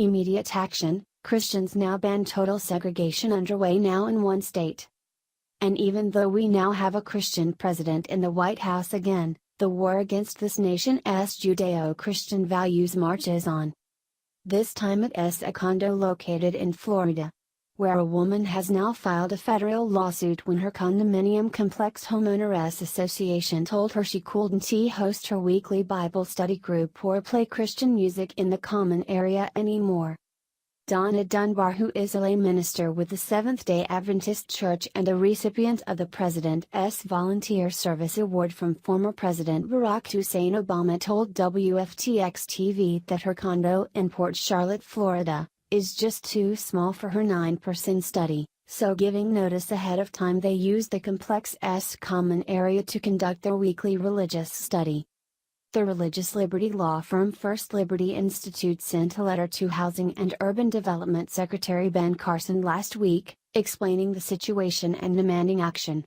Immediate action: Christians now ban total segregation underway now in one state. And even though we now have a Christian president in the White House again, the war against this nation's Judeo-Christian values marches on. This time it's a condo located in Florida, where a woman has now filed a federal lawsuit when her condominium complex homeowners association told her she couldn't host her weekly Bible study group or play Christian music in the common area anymore. Donna Dunbar, who is a lay minister with the Seventh-Day Adventist Church and a recipient of the President's Volunteer Service Award from former President Barack Hussein Obama, told WFTX-TV that her condo in Port Charlotte, Florida, is just too small for her 9-person study, so giving notice ahead of time they use the complex's common area to conduct their weekly religious study. The religious liberty law firm First Liberty Institute sent a letter to Housing and Urban Development Secretary Ben Carson last week, explaining the situation and demanding action.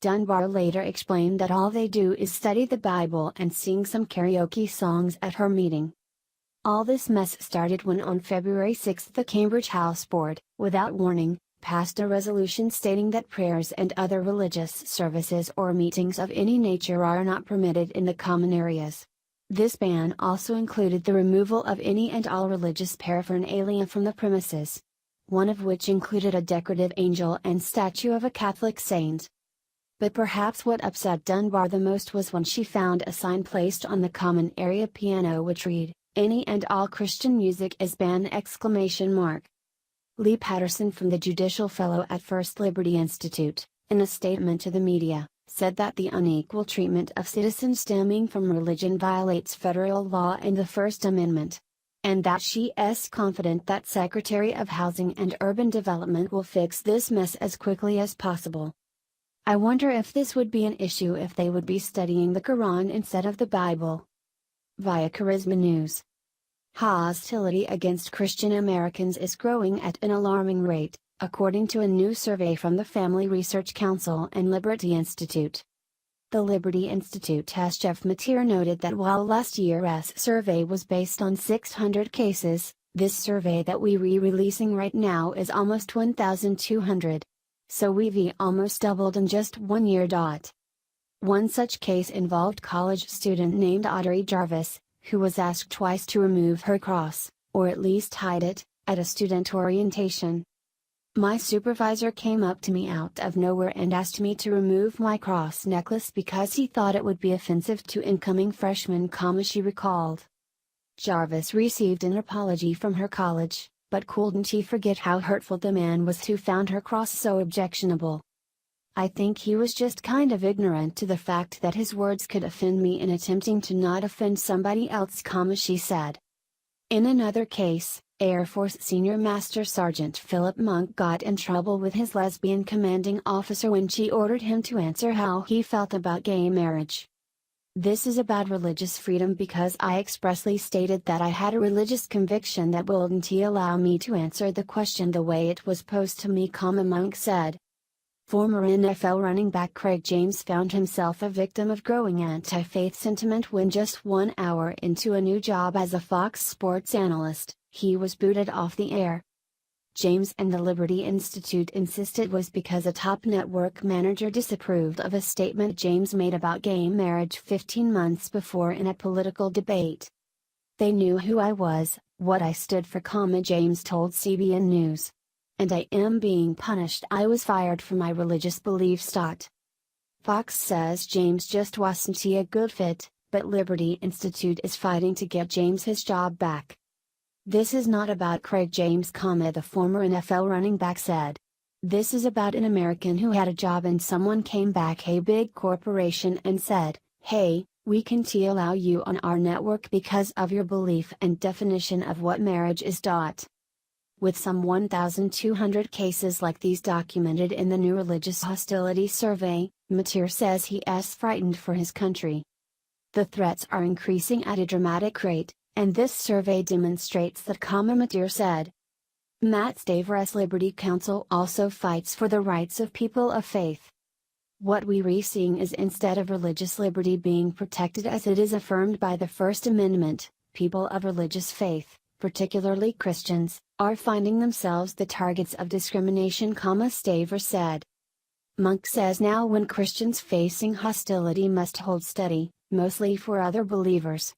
Dunbar later explained that all they do is study the Bible and sing some karaoke songs at her meeting. All this mess started when on February 6 the Cambridge House Board, without warning, passed a resolution stating that prayers and other religious services or meetings of any nature are not permitted in the common areas. This ban also included the removal of any and all religious paraphernalia from the premises, one of which included a decorative angel and statue of a Catholic saint. But perhaps what upset Dunbar the most was when she found a sign placed on the common area piano which read, "Any and all Christian music is banned!" Lee Patterson, from the Judicial Fellow at First Liberty Institute, in a statement to the media, said that the unequal treatment of citizens stemming from religion violates federal law and the First Amendment, and that she is confident that Secretary of Housing and Urban Development will fix this mess as quickly as possible. I wonder if this would be an issue if they would be studying the Quran instead of the Bible. Via Charisma News. Hostility against Christian Americans is growing at an alarming rate, according to a new survey from the Family Research Council and Liberty Institute. The Liberty Institute's Jeff Mateer noted that while last year's survey was based on 600 cases, this survey that we're releasing right now is almost 1,200. So we've almost doubled in just 1 year. One such case involved college student named Audrey Jarvis, who was asked twice to remove her cross, or at least hide it, at a student orientation. "My supervisor came up to me out of nowhere and asked me to remove my cross necklace because he thought it would be offensive to incoming freshmen," she recalled. Jarvis received an apology from her college, but couldn't forget how hurtful the man was who found her cross so objectionable. "I think he was just kind of ignorant to the fact that his words could offend me in attempting to not offend somebody else," she said. In another case, Air Force Senior Master Sergeant Philip Monk got in trouble with his lesbian commanding officer when she ordered him to answer how he felt about gay marriage. "This is about religious freedom because I expressly stated that I had a religious conviction that wouldn't allow me to answer the question the way it was posed to me," Monk said. Former NFL running back Craig James found himself a victim of growing anti-faith sentiment when just 1 hour into a new job as a Fox Sports analyst, he was booted off the air. James and the Liberty Institute insist it was because a top network manager disapproved of a statement James made about gay marriage 15 months before in a political debate. "They knew who I was, what I stood for," James told CBN News. "And I am being punished. I was fired for my religious beliefs." Fox says James just wasn't a good fit, but Liberty Institute is fighting to get James his job back. "This is not about Craig James," the former NFL running back said. "This is about an American who had a job and someone came back, a big corporation, and said, 'Hey, we can't allow you on our network because of your belief and definition of what marriage is.'" With some 1,200 cases like these documented in the new Religious Hostility Survey, Mateer says he is frightened for his country. The threats are increasing at a dramatic rate, and this survey demonstrates that, Mateer said. Matt Staver's Liberty Council also fights for the rights of people of faith. "What we're seeing is, instead of religious liberty being protected as it is affirmed by the First Amendment, people of religious faith, particularly Christians, are finding themselves the targets of discrimination, Staver said. Monk says now when Christians facing hostility must hold steady, mostly for other believers.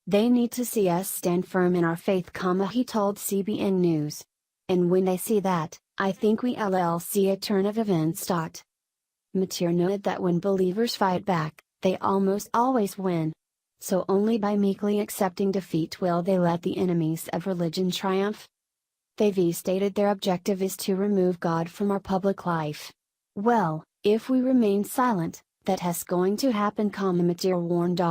They need to see us stand firm in our faith, he told CBN News. And when they see that, I think we'll see a turn of events. Mateer noted that when believers fight back, they almost always win. So only by meekly accepting defeat will they let the enemies of religion triumph. They stated their objective is to remove God from our public life. Well, if we remain silent, that has going to happen, Mateer warned.